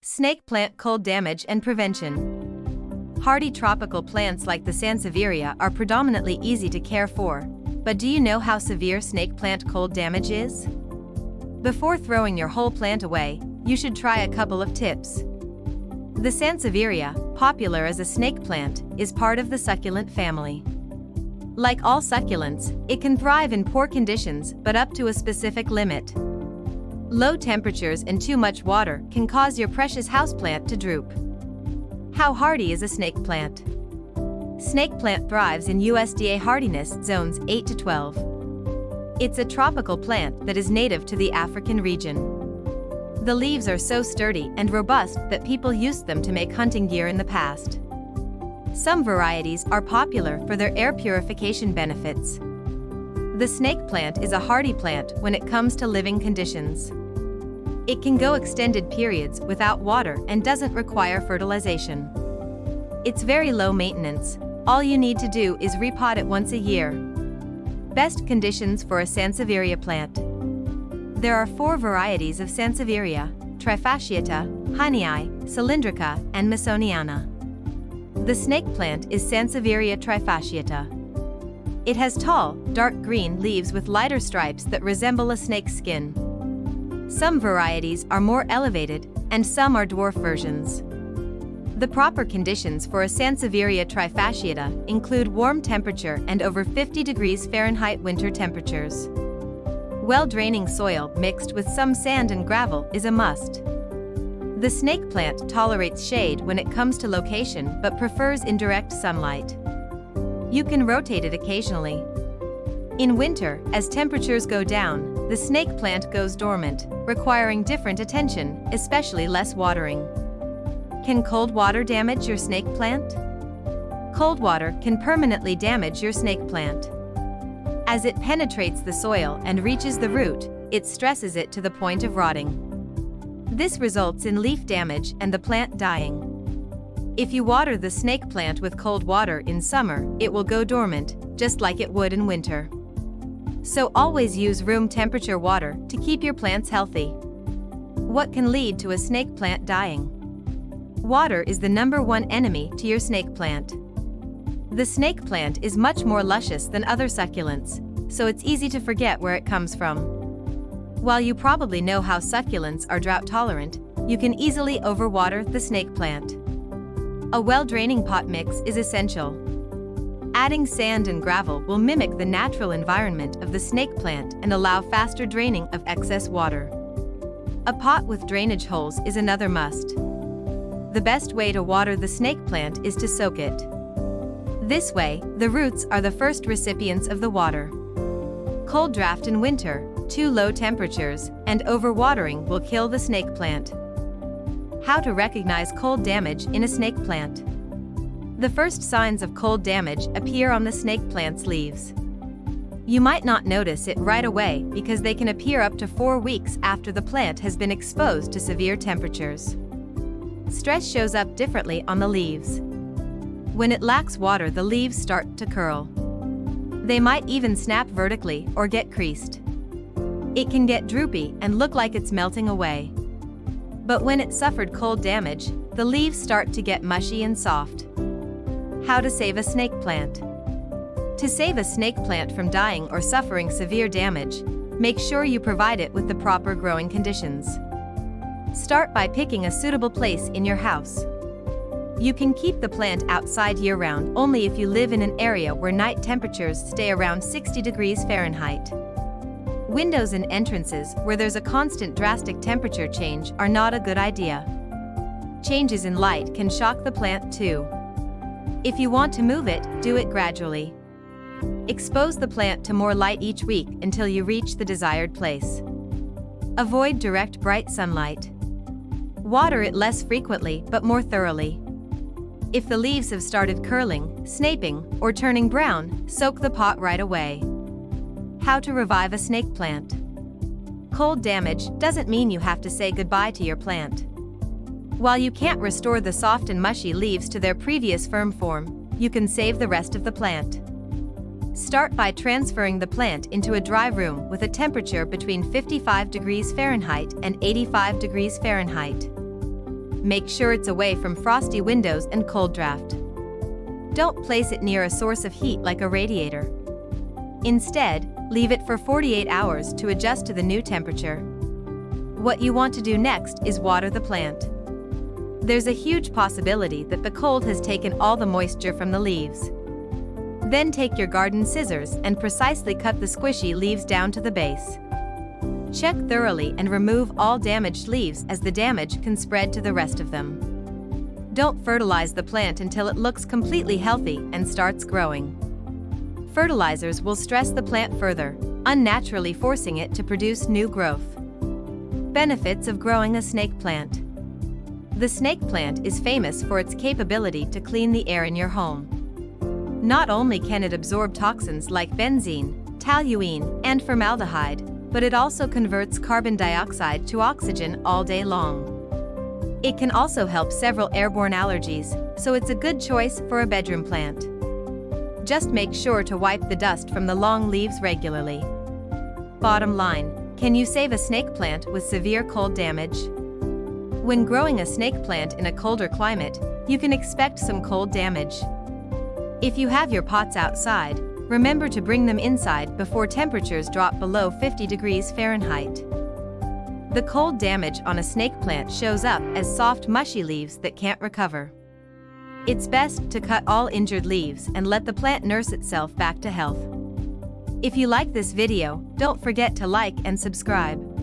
Snake plant cold damage and prevention. Hardy tropical plants like the Sansevieria are predominantly easy to care for, but do you know how severe snake plant cold damage is? Before throwing your whole plant away, you should try a couple of tips. The Sansevieria, popular as a snake plant, is part of the succulent family. Like all succulents, it can thrive in poor conditions but up to a specific limit. Low temperatures and too much water can cause your precious houseplant to droop. How hardy is a snake plant? Snake plant thrives in USDA hardiness zones 8 to 12. It's a tropical plant that is native to the African region. The leaves are so sturdy and robust that people used them to make hunting gear in the past. Some varieties are popular for their air purification benefits. The snake plant is a hardy plant when it comes to living conditions. It can go extended periods without water and doesn't require fertilization. It's very low maintenance. All you need to do is repot it once a year. Best conditions for a Sansevieria plant. There are 4 varieties of Sansevieria: Trifasciata, Hearty, Cylindrica, and Masoniana. The snake plant is Sansevieria trifasciata. It has tall, dark green leaves with lighter stripes that resemble a snake's skin. Some varieties are more elevated, and some are dwarf versions. The proper conditions for a Sansevieria trifasciata include warm temperature and over 50 degrees Fahrenheit winter temperatures. Well-draining soil mixed with some sand and gravel is a must. The snake plant tolerates shade when it comes to location but prefers indirect sunlight. You can rotate it occasionally. In winter, as temperatures go down, the snake plant goes dormant, requiring different attention, especially less watering. Can cold water damage your snake plant? Cold water can permanently damage your snake plant. As it penetrates the soil and reaches the root, it stresses it to the point of rotting. This results in leaf damage and the plant dying. If you water the snake plant with cold water in summer, it will go dormant, just like it would in winter. So always use room temperature water to keep your plants healthy. What can lead to a snake plant dying? Water is the #1 enemy to your snake plant. The snake plant is much more luscious than other succulents, so it's easy to forget where it comes from. While you probably know how succulents are drought tolerant, you can easily overwater the snake plant. A well-draining pot mix is essential. Adding sand and gravel will mimic the natural environment of the snake plant and allow faster draining of excess water. A pot with drainage holes is another must. The best way to water the snake plant is to soak it. This way, the roots are the first recipients of the water. Cold draft in winter, too low temperatures, and overwatering will kill the snake plant. How to recognize cold damage in a snake plant. The first signs of cold damage appear on the snake plant's leaves. You might not notice it right away because they can appear up to 4 weeks after the plant has been exposed to severe temperatures. Stress shows up differently on the leaves. When it lacks water, the leaves start to curl. They might even snap vertically or get creased. It can get droopy and look like it's melting away. But when it suffered cold damage, the leaves start to get mushy and soft. How to save a snake plant. To save a snake plant from dying or suffering severe damage, make sure you provide it with the proper growing conditions. Start by picking a suitable place in your house. You can keep the plant outside year-round only if you live in an area where night temperatures stay around 60 degrees Fahrenheit. Windows and entrances where there's a constant drastic temperature change are not a good idea. Changes in light can shock the plant too. If you want to move it, do it gradually. Expose the plant to more light each week until you reach the desired place. Avoid direct bright sunlight. Water it less frequently but more thoroughly. If the leaves have started curling, snaping, or turning brown, soak the pot right away. How to revive a snake plant. Cold damage doesn't mean you have to say goodbye to your plant. While you can't restore the soft and mushy leaves to their previous firm form, you can save the rest of the plant. Start by transferring the plant into a dry room with a temperature between 55 degrees Fahrenheit and 85 degrees Fahrenheit. Make sure it's away from frosty windows and cold draft. Don't place it near a source of heat like a radiator. Instead, leave it for 48 hours to adjust to the new temperature. What you want to do next is water the plant. There's a huge possibility that the cold has taken all the moisture from the leaves. Then take your garden scissors and precisely cut the squishy leaves down to the base. Check thoroughly and remove all damaged leaves, as the damage can spread to the rest of them. Don't fertilize the plant until it looks completely healthy and starts growing. Fertilizers will stress the plant further, unnaturally forcing it to produce new growth. Benefits of growing a snake plant. The snake plant is famous for its capability to clean the air in your home. Not only can it absorb toxins like benzene, toluene, and formaldehyde, but it also converts carbon dioxide to oxygen all day long. It can also help several airborne allergies, so it's a good choice for a bedroom plant. Just make sure to wipe the dust from the long leaves regularly. Bottom line, can you save a snake plant with severe cold damage? When growing a snake plant in a colder climate, you can expect some cold damage. If you have your pots outside, remember to bring them inside before temperatures drop below 50 degrees Fahrenheit. The cold damage on a snake plant shows up as soft, mushy leaves that can't recover. It's best to cut all injured leaves and let the plant nurse itself back to health. If you like this video, don't forget to like and subscribe.